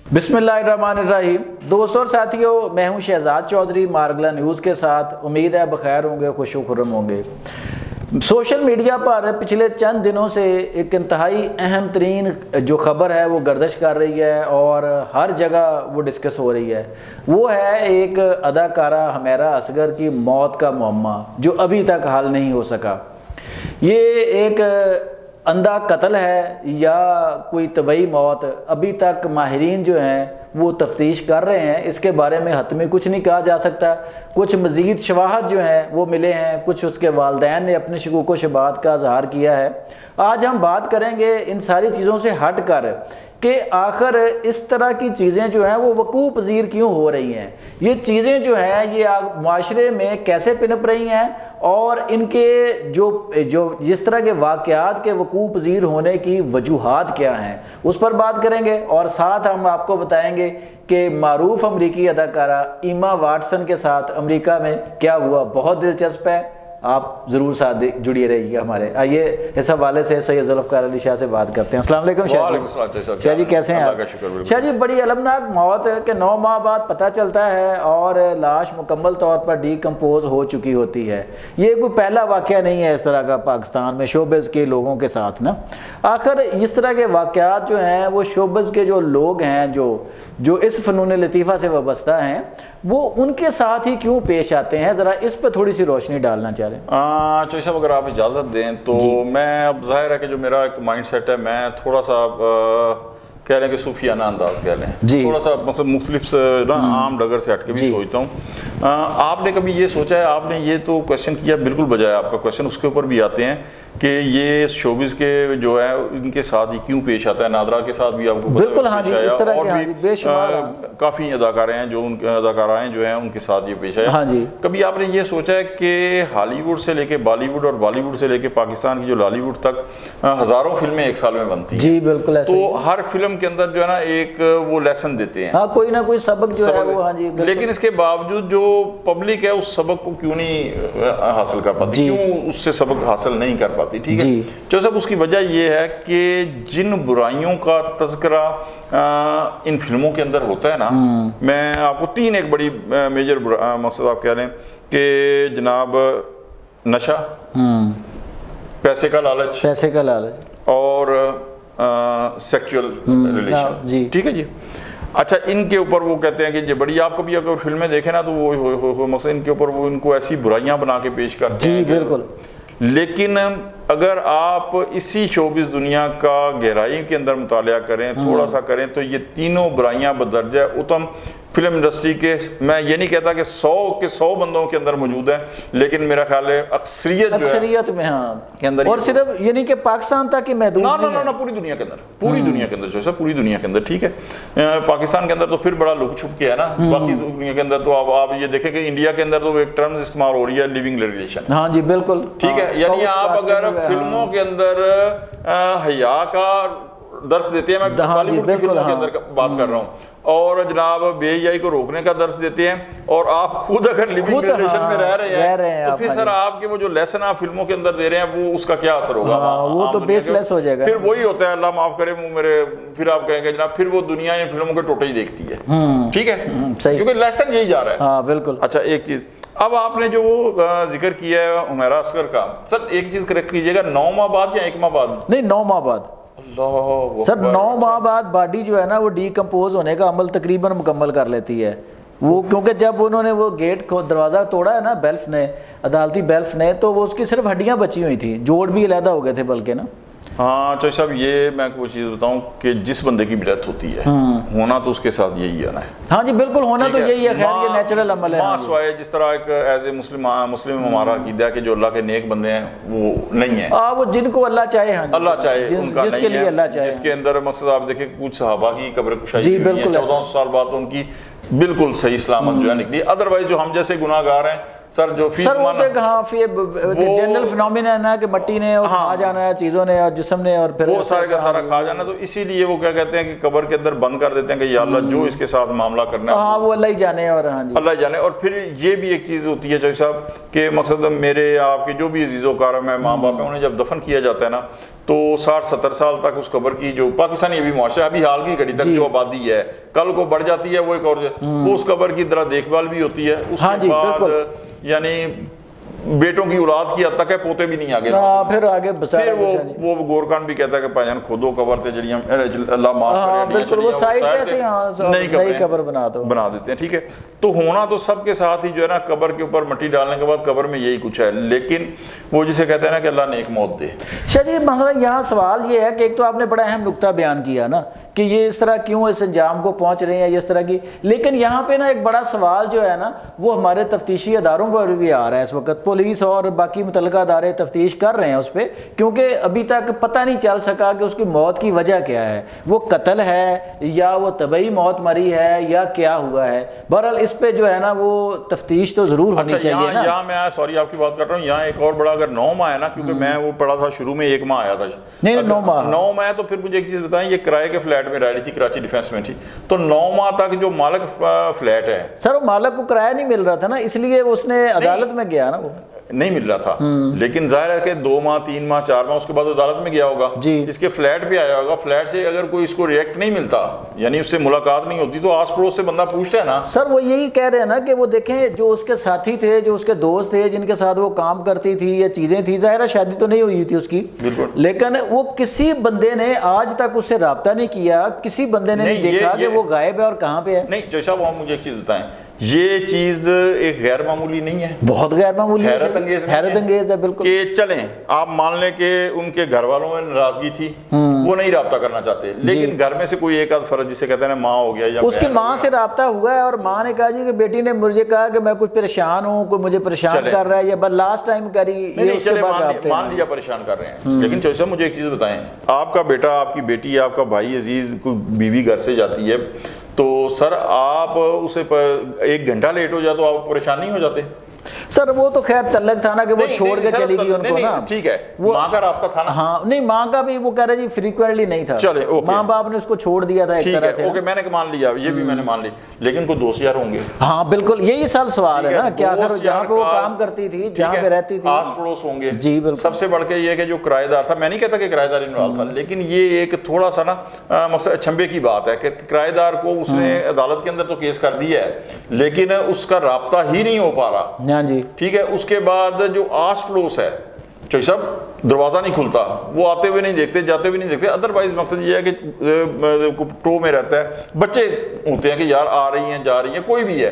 बिस्मिल्लाहिर्रहमानिर्रहीम। दोस्तों और साथियों, मैं हूं शहजाद चौधरी मारगला न्यूज़ के साथ। उम्मीद है बखैर होंगे, खुशो खुर्रम होंगे। सोशल मीडिया पर पिछले चंद दिनों से एक इंतहाई अहम तरीन जो ख़बर है वो गर्दिश कर रही है और हर जगह वो डिस्कस हो रही है। वो है एक अदाकारा हुमैरा असगर की मौत का मुअम्मा जो अभी तक हल नहीं हो सका। ये एक अंधा कत्ल है या कोई तबई मौत, अभी तक माहिरीन जो हैं वो तफ्तीश कर रहे हैं। इसके बारे में हतमी कुछ नहीं कहा जा सकता। कुछ मज़ीद शवाहद जो हैं वो मिले हैं, कुछ उसके वालिदैन ने अपने शकूक व शुबहात का इज़हार किया है। आज हम बात करेंगे इन सारी चीज़ों से हट कर कि आखिर इस तरह की चीज़ें जो हैं वो वकूअ पज़ीर क्यों हो रही हैं। ये चीज़ें जो हैं ये माशरे में कैसे पिनप रही हैं और इनके जो जिस तरह के वाक़यात के वकूअ पज़ीर होने की वजूहात क्या हैं उस पर बात करेंगे। और साथ हम आपको बताएंगे कि मारूफ अमरीकी अदाकारा एमा वाटसन के साथ अमेरिका में क्या हुआ। बहुत दिलचस्प है, आप ज़रूर साथ जुड़िए रहिएगा हमारे। आइए इस हवाले से सैयद ज़ुल्फ़िकार अली शाह से बात करते हैं। अस्सलाम वालेकुम शाह जी, कैसे हैं आप? शाह जी, बड़ी अलमनाक मौत है कि 9 माह बाद पता चलता है और लाश मुकम्मल तौर पर डीकम्पोज हो चुकी होती है। ये कोई पहला वाक़या नहीं है इस तरह का पाकिस्तान में शोबिज़ के लोगों के साथ ना। आखिर इस तरह के वाक़यात जो हैं वो शोबिज़ के जो लोग हैं जो इस फ़नून लतीफ़ा से वाबस्ता हैं वो उनके साथ ही क्यों पेश आते हैं, ज़रा इस पर थोड़ी सी रोशनी डालना चाह रहे हैं। चौधरी साहब, अगर आप इजाज़त दें तो मैं, अब जाहिर है कि जो मेरा एक माइंड सेट है, मैं थोड़ा सा कह लें कि सूफियाना अंदाज कह लें, थोड़ा सा मतलब मुख्तलिफ ना आम डगर से हट के भी सोचता हूँ। आपने कभी ये सोचा है, आपने ये तो क्वेश्चन किया, बिल्कुल बजाय आपका क्वेश्चन उसके ऊपर भी आते हैं कि ये शोबिज़ के जो है इनके साथ ही क्यों पेश आता है। नादरा के साथ भी आपको बिल्कुल हाँ जी, इस तरह और भी काफ़ी अदाकारें हैं जो अदाकाराएँ जो हैं उनके साथ ये पेश आया। हाँ जी, कभी आपने ये सोचा है कि हॉलीवुड से लेके बॉलीवुड और बॉलीवुड से लेके पाकिस्तान की जो लॉलीवुड तक हज़ारों फिल्में एक साल में बनती हैं। जी बिल्कुल ऐसे। तो हर फिल्म के अंदर जो है ना एक वो लेसन देते हैं, हाँ, कोई ना कोई सबक जो है वो। हाँ जी, लेकिन इसके बावजूद जो पब्लिक है उस सबक को क्यों नहीं हासिल कर पाती, क्यों उससे सबक हासिल नहीं कर पाती। ठीक है जो सब, उसकी वजह ये है कि जिन बुराइयों का तज़किरा इन फिल्मों के अंदर होता है ना, मैं आपको 3 एक बड़ी मेजर मकसद आप कह लें कि जनाब नशा, पैसे का लालच और सेक्सुअल रिलेशन। ठीक है जी। अच्छा, इनके ऊपर वो कहते हैं कि ये बड़ी, आप कभी अगर फिल्में देखें ना तो वो मकसद इनके ऊपर वो इनको ऐसी बुराइयां बना के पेश करते हैं। बिल्कुल। लेकिन अगर आप इसी शोबिज़ दुनिया का गहराई के अंदर मुतालिया करें, थोड़ा सा करें, तो ये तीनों बुराइयां बदर्जा उत्तम फिल्म इंडस्ट्री के, मैं ये नहीं कहता कि 100 बंदों के अंदर मौजूद है, लेकिन मेरा ख्याल है अक्सरियत में हाँ के अंदर। और सिर्फ ये नहीं कि पाकिस्तान तक ही महदूद ना, पूरी दुनिया के अंदर, पूरी दुनिया के अंदर। ठीक है, पाकिस्तान के अंदर तो फिर बड़ा लुक छुप के है ना, बाकी दुनिया के अंदर तो आप ये देखें कि इंडिया के अंदर तो एक टर्म इस्तेमाल हो रही है, लिविंग रिलेशन। हाँ जी बिल्कुल। ठीक है, यानी आप अगर फिल्मों के अंदर हया का दर्स देते हैं, मैं बॉलीवुड की फिल्मों के अंदर बात कर रहा हूँ, और जनाब बेहयाई को रोकने का दर्स देते हैं, और आप खुद अगर लिविंग रिलेशन में रह रहे हैं तो फिर सर आपके वो जो लेसन आप फिल्मों के अंदर दे रहे हैं वो उसका क्या असर होगा? वो तो बेसलेस हो जाएगा। फिर वही होता है, अल्लाह माफ करे मेरे, फिर आप कहेंगे जनाब फिर वो दुनिया इन फिल्मों के टोटे ही देखती है। ठीक है, क्योंकि लेसन यही जा रहा है। हाँ बिल्कुल। अच्छा, एक चीज अब आपने जो जिक्र किया है हुमैरा असगर का, सर एक चीज करेक्ट कीजिएगा, 9 माह बाद या 1 माह बाद? नहीं, 9 माह बाद सर। 9 माह बाद बॉडी जो है ना वो डीकम्पोज होने का अमल तकरीबन मुकम्मल कर लेती है वो, क्योंकि जब उन्होंने वो गेट को दरवाज़ा तोड़ा है ना बेल्फ ने, अदालती बेल्फ ने, तो वो उसकी सिर्फ हड्डियां बची हुई थी, जोड़ भी अलहदा हो गए थे बल्कि ना। हाँ चौधरी साहब, ये मैं कोई चीज़ बताऊं कि जिस बंदे की डेथ होती है होना तो उसके साथ यही है ना। हाँ जी बिल्कुल, होना तो यही है। खैर ये नेचुरल अमल है। मासवाए जिस तरह एक एज ए मुस्लिम हमारा अकीदा है कि जो अल्लाह के नेक बंदे हैं वो नहीं है, वो जिनको अल्लाह चाहे, अल्लाह चाहे उनका जिसके लिए अल्लाह चाहे, जिसके अंदर मकसद आप देखें कुछ सहाबा की कब्र कुशाई 1400 साल बाद उनकी बिल्कुल सही सलामत जो है निकली। अदरवाइज जो हम जैसे गुनाहगार हैं सर, जो फीस जनरल फिनोमिना है ना कि मट्टी ने और खा जाना है, चीज़ों ने और जिस्म ने, और फिर वो सारे का सारा खा जाना, तो इसीलिए वो क्या कहते हैं कि कब्र के अंदर बंद कर देते हैं कि या अल्लाह जो इसके साथ मामला करना है हाँ वो अल्लाह ही जाने। और हाँ जी अल्लाह ही जाने। और फिर ये भी एक चीज़ होती है चौधरी साहब कि मकसद मेरे आपके जो भी अजीज़ो कारम है, माँ बाप है, उन्हें जब दफन किया जाता है ना تو 60-70 سال تک اس قبر کی جو پاکستانی ابھی معاشرہ ابھی حال کی گھڑی تک جو آبادی ہے کل کو بڑھ جاتی ہے وہ ایک اور وہ اس قبر کی طرح دیکھ بھال بھی ہوتی ہے، اس کے بعد یعنی بیٹوں کی اولاد کی حد تک ہے، پوتے بھی نہیں آگے، پھر آگے پھر وہ گورکان بھی کہتا ہے کہ بھائی جان کھودو قبر تے جڑیاں اللہ معاف کرے بالکل وہ سائڈ سے نئی قبر بنا دیتے ہیں، ٹھیک ہے۔ تو ہونا تو سب کے ساتھ ہی جو ہے نا قبر کے اوپر مٹی ڈالنے کے بعد قبر میں یہی کچھ ہے، لیکن وہ جسے کہتے ہیں نا کہ اللہ نیک موت دے۔ شاہ جی مثلا یہاں سوال یہ ہے کہ ایک تو آپ نے بڑا اہم نقطہ بیان کیا نا کہ یہ اس طرح کیوں اس انجام کو پہنچ رہے ہیں اس طرح کی، لیکن یہاں پہ نا ایک بڑا سوال جو ہے نا وہ ہمارے تفتیشی اداروں پر بھی آ رہا ہے، اس وقت پولیس اور باقی متعلقہ ادارے تفتیش کر رہے ہیں اس پہ، کیونکہ ابھی تک پتہ نہیں چل سکا کہ اس کی موت کی وجہ کیا ہے، وہ قتل ہے یا وہ طبعی موت مری ہے یا کیا ہوا ہے۔ بہرحال اس پہ جو ہے نا وہ تفتیش تو ضرور ہونی چاہیے نا۔ یہاں میں سوری آپ کی بات کر رہا ہوں، یہاں ایک اور بڑا اگر 9 ماہ ہے نا، کیونکہ میں وہ پڑھا تھا شروع میں 1 ماہ آیا تھا، نہیں 9 ماہ ہے، تو پھر مجھے ایک چیز بتائیں، یہ کرائے کے فلیٹ میں رہ رہی تھی، کراچی ڈیفینس میں تھی، تو 9 ماہ تک جو مالک فلیٹ ہے سر وہ مالک کو کرایہ نہیں مل رہا تھا نا، اس لیے اس نے عدالت میں گیا نا، وہ نہیں مل رہا تھا، لیکن ظاہر ہے کہ 2 ماہ 3 ماہ 4 ماہ اس کے بعد عدالت میں گیا ہوگا، اس کے فلیٹ پہ آیا ہوگا، فلیٹ سے اگر کوئی اس کو ریئیکٹ نہیں ملتا یعنی اس سے ملاقات نہیں ہوتی تو آس پڑوس سے بندہ پوچھتا ہے نا۔ سر وہ یہی کہہ رہے ہیں نا کہ وہ دیکھیں جو اس کے ساتھی تھے، جو اس کے دوست تھے، جن کے ساتھ وہ کام کرتی تھی یا چیزیں تھیں، ظاہر ہے شادی تو نہیں ہوئی تھی اس کی، لیکن وہ کسی بندے نے آج تک اس سے رابطہ نہیں کیا، کسی بندے نے نہیں دیکھا کہ وہ غائب ہے اور کہاں پہ ہے۔ نہیں جو صاحب مجھے ایک چیز بتائیں، یہ چیز ایک غیر معمولی نہیں ہے، بہت غیر معمولی، حیرت انگیز ہے بالکل، کہ چلیں آپ مان لیں کہ ان کے گھر والوں میں ناراضگی تھی، وہ نہیں رابطہ کرنا چاہتے، لیکن گھر میں سے کوئی ایک آدھ فرد جسے کہتے ہیں نا ماں ہو گیا یا اس کی ماں سے رابطہ ہوا ہے اور ماں نے کہا جی کہ بیٹی نے مجھے کہا کہ میں کچھ پریشان ہوں، کوئی مجھے پریشان کر رہا ہے، یا بس لاسٹ ٹائم کری، مان لیا پریشان کر رہے ہیں، لیکن چوہے صاحب مجھے ایک چیز بتائیں، آپ کا بیٹا، آپ کی بیٹی، آپ کا بھائی عزیز کوئی بیوی گھر سے جاتی ہے تو سر آپ اسے 1 گھنٹہ لیٹ ہو جائے تو آپ پریشان نہیں ہو جاتے؟ سر وہ تو خیر تعلق تھا نا کہ وہ چھوڑ کے چلی گئی ان کو نا، ٹھیک ہے، ماں کا رابطہ تھا نا، ہاں نہیں ماں کا بھی وہ کہہ رہے جی فریکوینٹلی نہیں تھا، چلے ماں باپ نے اس کو چھوڑ دیا تھا ایک طرح سے، اوکے میں نے مان لیا، یہ بھی میں نے مان لی، لیکن کوئی دوست یار ہوں گے؟ ہاں بالکل یہی سر سوال ہے نا، کیا اگر جہاں پہ وہ کام کرتی تھی، جہاں پہ رہتی تھی، آس پڑوس ہوں گے؟ جی بالکل۔ سب سے بڑھ کے یہ کہ جو کرایہ دار تھا، میں نہیں کہتا کہ کرایہ دار انوالو تھا، لیکن یہ ایک تھوڑا سا نا مقصد چھمبے کی بات ہے کہ کرایہ دار کو اس نے عدالت کے اندر تو کیس کر دیا ہے، لیکن اس کا رابطہ ہی نہیں ہو پا رہا، ہاں جی ٹھیک ہے، اس کے بعد جو آس پڑوس ہے چوہی صاحب دروازہ نہیں کھلتا، وہ آتے ہوئے نہیں دیکھتے، جاتے ہوئے نہیں دیکھتے، ادروائز مقصد یہ ہے کہ ٹو میں رہتا ہے، بچے ہوتے ہیں کہ یار آ رہی ہیں جا رہی ہیں، کوئی بھی ہے،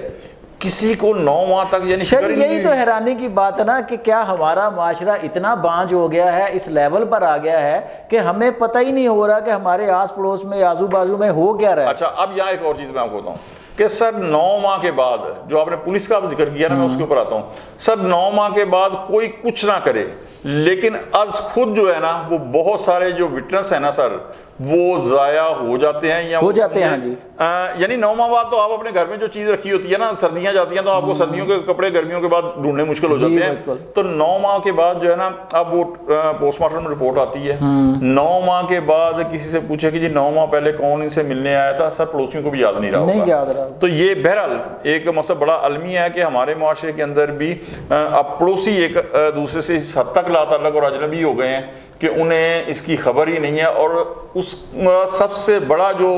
کسی کو 9 ماہ تک یعنی یہی تو حیرانی کی بات ہے نا کہ کیا ہمارا معاشرہ اتنا بانج ہو گیا ہے، اس لیول پر آ گیا ہے کہ ہمیں پتہ ہی نہیں ہو رہا کہ ہمارے آس پڑوس میں آزو بازو میں ہو کیا رہا ہے۔ اچھا اب یہاں ایک اور چیز میں آپ کو بتاؤں کہ سر 9 ماہ کے بعد جو آپ نے پولیس کا ذکر کیا نا، میں اس کے اوپر آتا ہوں، سر 9 ماہ کے بعد کوئی کچھ نہ کرے، لیکن از خود جو ہے نا وہ بہت سارے جو وٹنس ہیں نا سر وہ ضائع ہو جاتے ہیں یا ہو جاتے ہیں، جی یعنی 9 ماہ بعد تو آپ اپنے گھر میں جو چیز رکھی ہوتی ہے نا، سردیاں جاتی ہیں تو آپ کو سردیوں کے کپڑے گرمیوں کے بعد ڈھونڈنے مشکل ہو جاتے ہیں، تو 9 ماہ کے بعد جو ہے نا اب وہ پوسٹ مارٹم رپورٹ آتی ہے، 9 ماہ کے بعد کسی سے پوچھے کہ جی 9 ماہ پہلے کون ان سے ملنے آیا تھا، سر پڑوسیوں کو بھی یاد نہیں رہا، تو یہ بہرحال ایک مطلب بڑا المیہ ہے کہ ہمارے معاشرے کے اندر بھی اب پڑوسی ایک دوسرے سے اس حد تک لا تعلق اور اجنبی ہو گئے ہیں کہ انہیں اس کی خبر ہی نہیں ہے، اور اس سب سے بڑا جو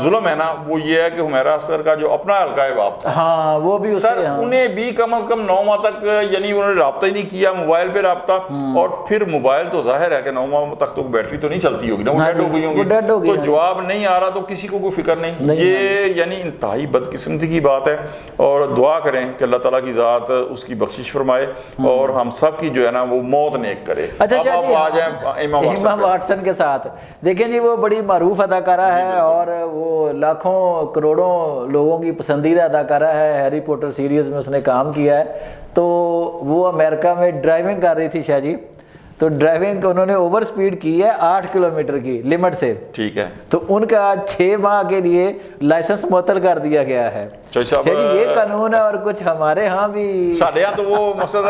ظلم ہے نا وہ یہ ہے کہ حمیرہ اصغر کا جو اپنا حلقہ باب تھا، ہاں وہ بھی سر انہیں بھی کم از کم 9 ماہ تک یعنی انہوں نے رابطہ ہی نہیں کیا، موبائل پہ رابطہ، اور پھر موبائل تو ظاہر ہے کہ 9 ماہ تک تو بیٹری تو نہیں چلتی ہوگی نا، وہ ڈیڈ ہو گئی ہوں گی، تو جواب نہیں آ رہا تو کسی کو کوئی فکر نہیں، یہ یعنی انتہائی بدقسمتی کی بات ہے، اور دعا کریں کہ اللہ تعالیٰ کی ذات اس کی بخشش فرمائے اور ہم سب کی جو ہے نا وہ موت نیک کرے۔ اچھا ایما واٹسن کے ساتھ دیکھیں جی، وہ بڑی معروف اداکارہ ہے اور وہ لاکھوں کروڑوں لوگوں کی پسندیدہ اداکارہ ہے، ہیری پوٹر سیریز میں اس نے کام کیا ہے، تو وہ امریکہ میں ڈرائیونگ کر رہی تھی شاہ جی، تو ڈرائیونگ انہوں نے اوور سپیڈ کی ہے 8 کلومیٹر کی لمٹ سے، ٹھیک ہے، تو ان کا 6 ماہ کے لیے لائسنس معطل کر دیا گیا ہے۔ ये कानून है और कुछ हमारे यहाँ भी साढ़े यहाँ तो वो मकसद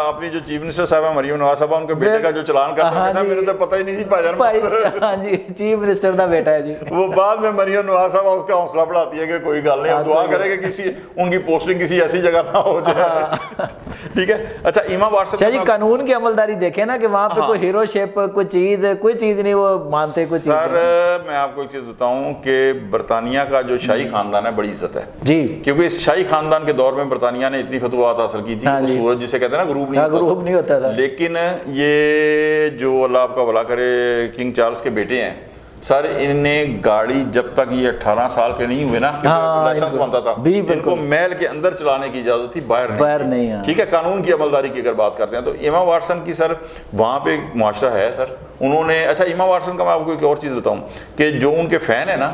अपनी जो चीफ मिनिस्टर साहब है मरियम नवाज साहब उनके बेटे का जो चलान करता है मेरे तो पता ही नहीं थी भाईजान। हाँ जी, चीफ मिनिस्टर का बेटा है जी। वो बाद में मरियम नवाज साहब उसका हौसला बढ़ाती है कि कोई गल नहीं, हम दुआ करें कि किसी उनकी पोस्टिंग किसी ऐसी जगह ना हो जाए। ठीक है। अच्छा इमा व्हाट्सएप जी कानून की अमलदारी देखे ना कि वहाँ पे कोई हीरोशिप कोई चीज नहीं वो मानते कुछ। सर मैं आपको एक चीज बताऊं कि बरतानिया का जो शाही खानदान है बड़ी इज्जत है जी, क्योंकि इस शाही खानदान के दौर में बरतानिया ने इतनी फतवात हासिल की थी। वो सूरज जिसे कहते हैं ना ग्रुप नहीं होता था। लेकिन ये जो अल्लाह आपका भला करे किंग चार्ल्स के बेटे हैं सर, इन्हें गाड़ी जब तक ये 18 साल के नहीं हुए ना, लाइसेंस बनता था, इनको महल के अंदर चलाने की इजाजत थी, बाहर नहीं। ठीक है। कानून की अमलदारी की अगर बात करते हैं तो एमा वाटसन की सर वहाँ पे मुआशरा है सर। उन्होंने अच्छा एमा वाटसन का मैं आपको एक और चीज़ बताऊं कि जो उनके फैन है ना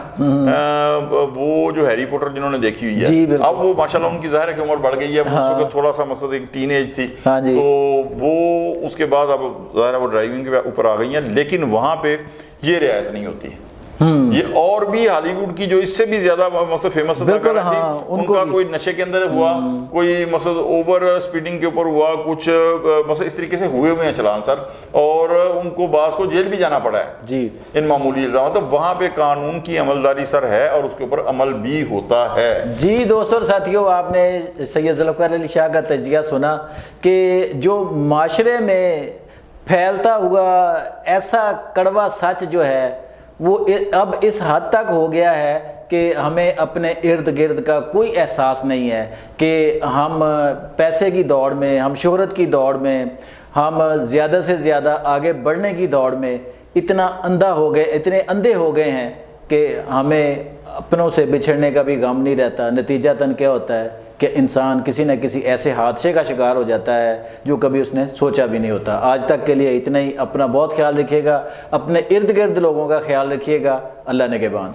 वो जो हैरी पॉटर जिन्होंने देखी हुई है, अब वो माशाल्लाह उनकी ज़ाहिर है कि उम्र बढ़ गई है। उस वक्त थोड़ा सा मकसद एक टीन एज थी, तो वो उसके बाद अब ज़ाहिर है वो ड्राइविंग के ऊपर आ गई हैं, लेकिन वहाँ पे ये रियायत नहीं होती। ये और भी हॉलीवुड की जो इससे भी ज्यादा मतलब फेमस अदाकारा थी, उनका कोई नशे के अंदर हुआ, कोई मतलब ओवर स्पीडिंग के ऊपर हुआ, कुछ मतलब इस तरीके से हुए हैं चलान सर, और उनको बास को जेल भी जाना पड़ा है जी इन मामूली इल्जाम। तो वहाँ पे कानून की अमलदारी सर है और उसके ऊपर अमल भी होता है। जी दोस्तों और साथियों, आपने सैयद जुल्फ़िकार अली शाह का तजिया सुना कि जो माशरे में फैलता हुआ ऐसा कड़वा सच जो है वो अब इस हद तक हो गया है कि हमें अपने इर्द गिर्द का कोई एहसास नहीं है कि हम पैसे की दौड़ में, हम शोहरत की दौड़ में, हम ज़्यादा से ज़्यादा आगे बढ़ने की दौड़ में इतना अंधा हो गए, इतने अंधे हो गए हैं कि हमें अपनों से बिछड़ने का भी गम नहीं रहता। नतीजतन क्या होता है कि इंसान किसी न किसी ऐसे हादसे का शिकार हो जाता है जो कभी उसने सोचा भी नहीं होता। आज तक के लिए इतना ही। अपना बहुत ख्याल रखिएगा, अपने इर्द गिर्द लोगों का ख्याल रखिएगा। अल्लाह निगहबान।